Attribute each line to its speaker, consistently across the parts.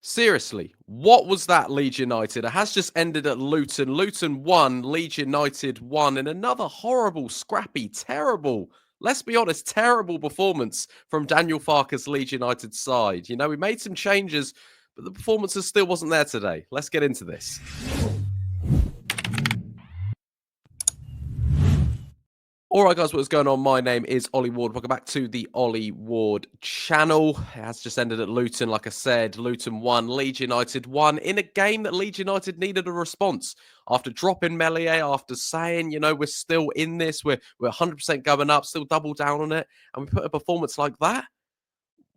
Speaker 1: Seriously, what was that, Leeds United? It has just ended at Luton. Luton won, Leeds United won in another horrible, scrappy, terrible, let's be honest, terrible performance from Daniel Farke's Leeds United side. You know, we made some changes, but the performance still wasn't there today. Let's get into this. All right, guys, what's going on? My name is Ollie Ward. Welcome back to the Ollie Ward channel. It has just ended at Luton. Like I said, Luton won, Leeds United won in a game that Leeds United needed a response. After dropping Meslier, after saying, you know, we're still in this, we're 100% going up, still double down on it, and we put a performance like that.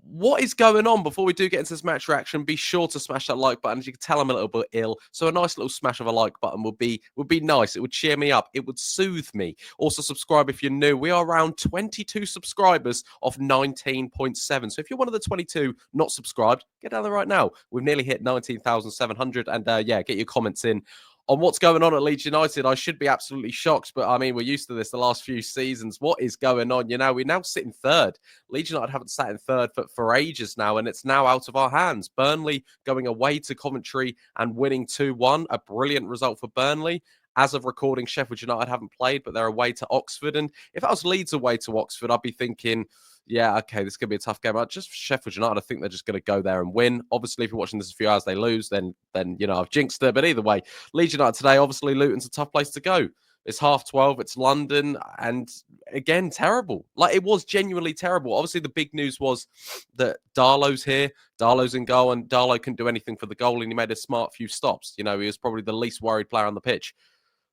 Speaker 1: What is going on? Before we do get into this match reaction, be sure to smash that like button. As you can tell, I'm a little bit ill, so a nice little smash of a like button would be nice. It would cheer me up. It would soothe me. Also, subscribe if you're new. We are around 22 subscribers of 19.7. So if you're one of the 22 not subscribed, get down there right now. We've nearly hit 19,700, and yeah, get your comments in on what's going on at Leeds United. I should be absolutely shocked, but I mean, we're used to this the last few seasons. What is going on? You know, we now sit in third. Leeds United haven't sat in third for ages now, and it's now out of our hands. Burnley going away to Coventry and winning 2-1. A brilliant result for Burnley. As of recording, Sheffield United haven't played, but they're away to Oxford. And if that was Leeds away to Oxford, I'd be thinking, yeah, okay, this is going to be a tough game. Just Sheffield United, I think they're just going to go there and win. Obviously, if you're watching this a few hours, they lose, then you know, I've jinxed it. But either way, Leeds United today, obviously, Luton's a tough place to go. It's 12:30, it's London, and again, terrible. Like, it was genuinely terrible. Obviously, the big news was that Darlow's here. Darlow's in goal, and Darlow couldn't do anything for the goal, and he made a smart few stops. You know, he was probably the least worried player on the pitch.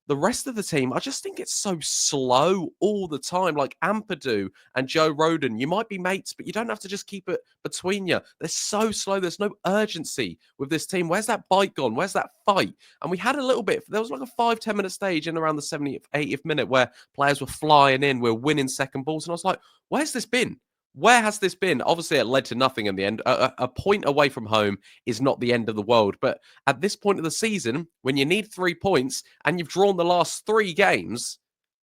Speaker 1: The rest of the team, I just think it's so slow all the time. Like Ampadu and Joe Rodon, you might be mates, but you don't have to just keep it between you. They're so slow. There's no urgency with this team. Where's that bite gone? Where's that fight? And we had a little bit. There was like a 5-10 minute stage in around the 70th, 80th minute where players were flying in. We're winning second balls. And I was like, where's this been? Where has this been? Obviously, it led to nothing in the end. A point away from home is not the end of the world. But at this point of the season, when you need 3 points and you've drawn the last 3 games,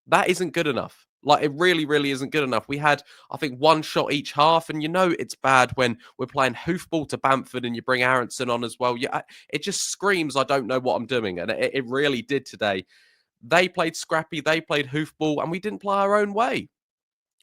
Speaker 1: that isn't good enough. Like, it really, really isn't good enough. We had, I think, 1 shot each half. And you know it's bad when we're playing hoofball to Bamford and you bring Aronson on as well. Yeah, it just screams, I don't know what I'm doing. And it really did today. They played scrappy. They played hoofball. And we didn't play our own way.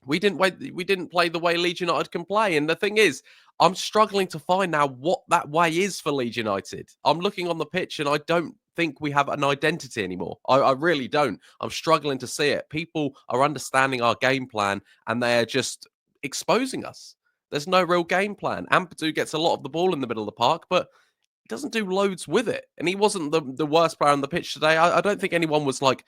Speaker 1: We didn't play the way Leeds United can play. And the thing is, I'm struggling to find now what that way is for Leeds United. I'm looking on the pitch and I don't think we have an identity anymore. I really don't. I'm struggling to see it. People are understanding our game plan and they're just exposing us. There's no real game plan. Ampadu gets a lot of the ball in the middle of the park, but he doesn't do loads with it. And he wasn't the worst player on the pitch today. I don't think anyone was like,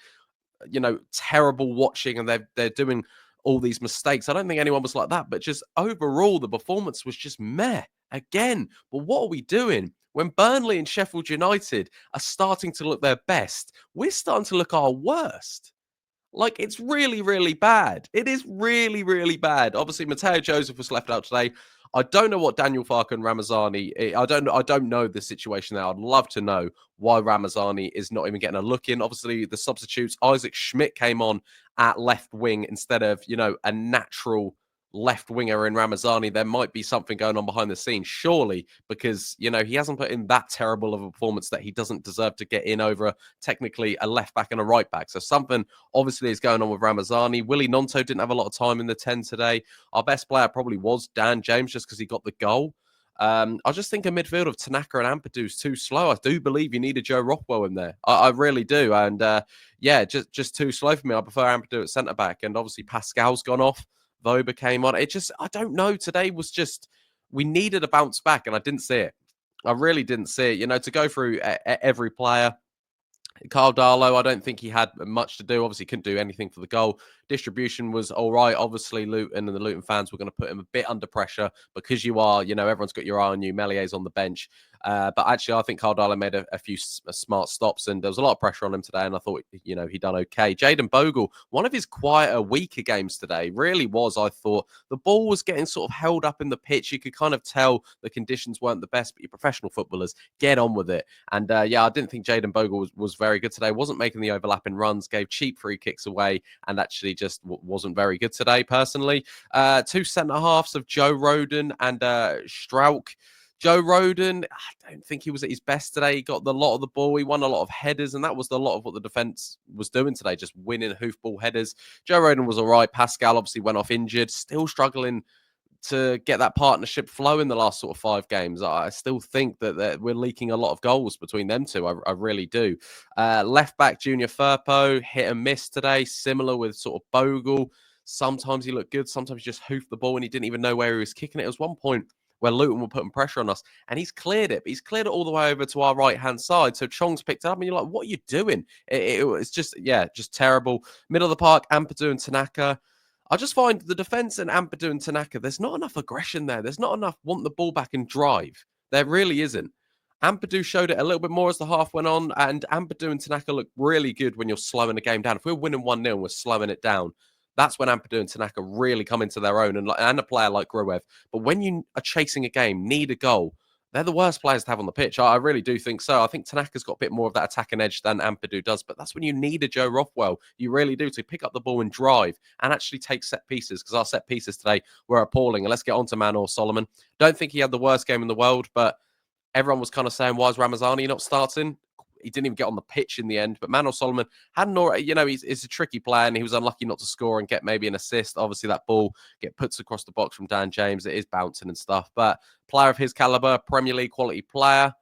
Speaker 1: you know, terrible watching and they're doing all these mistakes. I don't think anyone was like that, but just overall, the performance was just meh again. But what are we doing? When Burnley and Sheffield United are starting to look their best, we're starting to look our worst. Like, it's really, really bad. It is really, really bad. Obviously, Mateo Joseph was left out today. I don't know what Daniel Farke and Ramazani. I don't know the situation there. I'd love to know why Ramazani is not even getting a look in. Obviously, the substitutes. Isaac Schmidt came on at left wing instead of, you know, a natural left winger in Ramazani. There might be something going on behind the scenes, surely, because, you know, he hasn't put in that terrible of a performance that he doesn't deserve to get in over technically a left back and a right back. So something obviously is going on with Ramazani. Willie Nonto didn't have a lot of time in the 10 today. Our best player probably was Dan James just because he got the goal. I just think a midfield of Tanaka and Ampadu is too slow. I do believe you need a Joe Rothwell in there. I really do. And yeah, just too slow for me. I prefer Ampadu at centre back. And obviously Pascal's gone off. Voba came on. It just, I don't know. Today was just, we needed a bounce back and I didn't see it. I really didn't see it. You know, to go through every player. Carl Darlow, I don't think he had much to do. Obviously, couldn't do anything for the goal. Distribution was all right. Obviously, Luton and the Luton fans were going to put him a bit under pressure because you are, you know, everyone's got your eye on you. Mellier's on the bench. But actually, I think Carl Darlow made a few smart stops and there was a lot of pressure on him today. And I thought, you know, he done okay. Jayden Bogle, one of his quieter, weaker games today, really was, I thought. The ball was getting sort of held up in the pitch. You could kind of tell the conditions weren't the best, but you're professional footballers. Get on with it. And yeah, I didn't think Jayden Bogle was very good today. Wasn't making the overlapping runs, gave cheap free kicks away, and actually just wasn't very good today, personally. 2 centre halves of Joe Rodon and Strauch. Joe Rodon, I don't think he was at his best today. He got the lot of the ball. He won a lot of headers, and that was a lot of what the defense was doing today, just winning hoofball headers. Joe Rodon was all right. Pascal obviously went off injured, still struggling to get that partnership flow in the last sort of 5 games. I still think that we're leaking a lot of goals between them two. I really do. Left back Junior Firpo, hit and miss today, similar with sort of Bogle. Sometimes he looked good, sometimes he just hoofed the ball and he didn't even know where he was kicking it. There was one point where Luton were putting pressure on us and he's cleared it, but he's cleared it all the way over to our right hand side. So Chong's picked it up and you're like, what are you doing? It's just, yeah, just terrible. Middle of the park, Ampadu and Tanaka. I just find the defense and Ampadu and Tanaka, there's not enough aggression there. There's not enough want the ball back and drive. There really isn't. Ampadu showed it a little bit more as the half went on, and Ampadu and Tanaka look really good when you're slowing the game down. If we're winning 1-0 and we're slowing it down, that's when Ampadu and Tanaka really come into their own, and a player like Gruev. But when you are chasing a game, need a goal, they're the worst players to have on the pitch. I really do think so. I think Tanaka's got a bit more of that attacking edge than Ampadu does, but that's when you need a Joe Rothwell. You really do, to pick up the ball and drive and actually take set pieces, because our set pieces today were appalling. And let's get on to Manor Solomon. Don't think he had the worst game in the world, but everyone was kind of saying, why is Ramazani not starting? He didn't even get on the pitch in the end. But Manor Solomon had an alright, he's a tricky player and he was unlucky not to score and get maybe an assist. Obviously, that ball get puts across the box from Dan James. It is bouncing and stuff. But player of his caliber, Premier League quality player,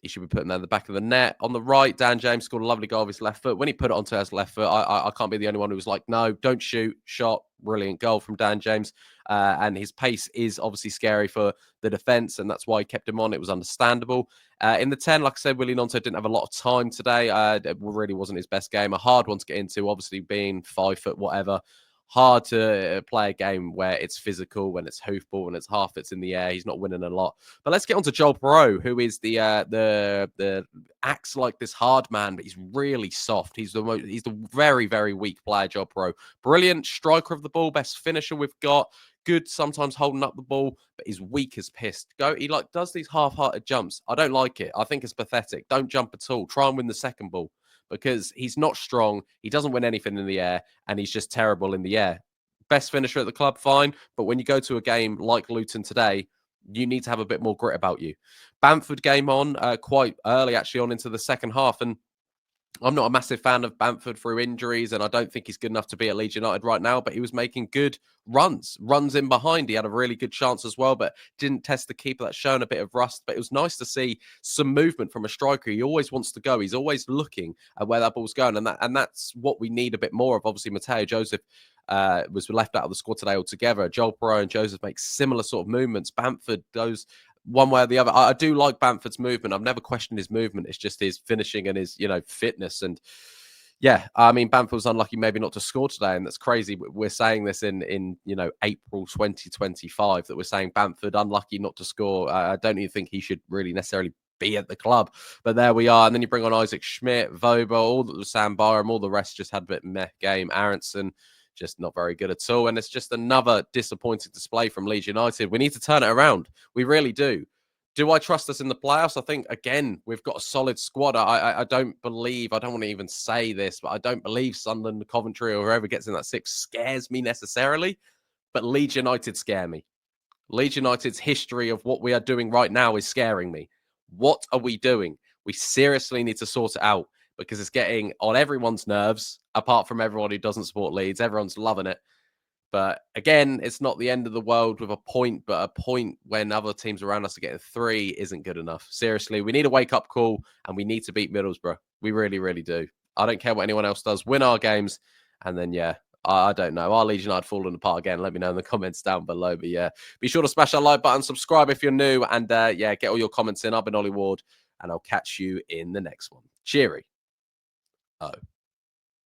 Speaker 1: he should be putting that in the back of the net. On the right, Dan James scored a lovely goal with his left foot. When he put it onto his left foot, I can't be the only one who was like, no, don't shoot. Shot. Brilliant goal from Dan James. And his pace is obviously scary for the defence, and that's why he kept him on. It was understandable. In the 10, like I said, Willie Nonto didn't have a lot of time today. It really wasn't his best game. A hard one to get into, obviously being 5 foot, whatever. Hard to play a game where it's physical, when it's hoofball, when it's half it's in the air. He's not winning a lot. But let's get on to Joel Piroe, who is the acts like this hard man, but he's really soft. He's the very, very weak player, Joel Piroe. Brilliant striker of the ball, best finisher we've got. Good sometimes holding up the ball, but he's weak as pissed. He does these half-hearted jumps. I don't like it. I think it's pathetic. Don't jump at all. Try and win the second ball, because he's not strong. He doesn't win anything in the air, and he's just terrible in the air. Best finisher at the club, fine. But when you go to a game like Luton today, you need to have a bit more grit about you. Bamford game on quite early, actually, on into the second half. And I'm not a massive fan of Bamford through injuries, and I don't think he's good enough to be at Leeds United right now, but he was making good runs in behind. He had a really good chance as well, but didn't test the keeper. That's shown a bit of rust, but it was nice to see some movement from a striker. He always wants to go. He's always looking at where that ball's going, and that's what we need a bit more of. Obviously, Mateo Joseph was left out of the squad today altogether. Joel Piroe and Joseph make similar sort of movements. Bamford goes one way or the other. I do like Bamford's movement. I've never questioned his movement. It's just his finishing and his, fitness. And yeah, I mean, Bamford was unlucky maybe not to score today. And that's crazy. We're saying this in April 2025, that we're saying Bamford unlucky not to score. I don't even think he should really necessarily be at the club. But there we are. And then you bring on Isaac Schmidt, Vobo, all the Sam Byram, all the rest just had a bit meh game. Aronson, just not very good at all. And it's just another disappointing display from Leeds United. We need to turn it around. We really do. Do I trust us in the playoffs? I think, again, we've got a solid squad. I don't believe, I don't want to even say this, but I don't believe Sunderland, Coventry, or whoever gets in that 6 scares me necessarily. But Leeds United scare me. Leeds United's history of what we are doing right now is scaring me. What are we doing? We seriously need to sort it out, because it's getting on everyone's nerves, apart from everyone who doesn't support Leeds. Everyone's loving it. But again, it's not the end of the world with a point, but a point when other teams around us are getting 3 isn't good enough. Seriously, we need a wake-up call, and we need to beat Middlesbrough. We really, really do. I don't care what anyone else does. Win our games, and then, yeah, I don't know. Our Leeds United falling apart again. Let me know in the comments down below. But yeah, be sure to smash that like button, subscribe if you're new, and yeah, get all your comments in. I've been Ollie Ward, and I'll catch you in the next one. Cheery. Oh.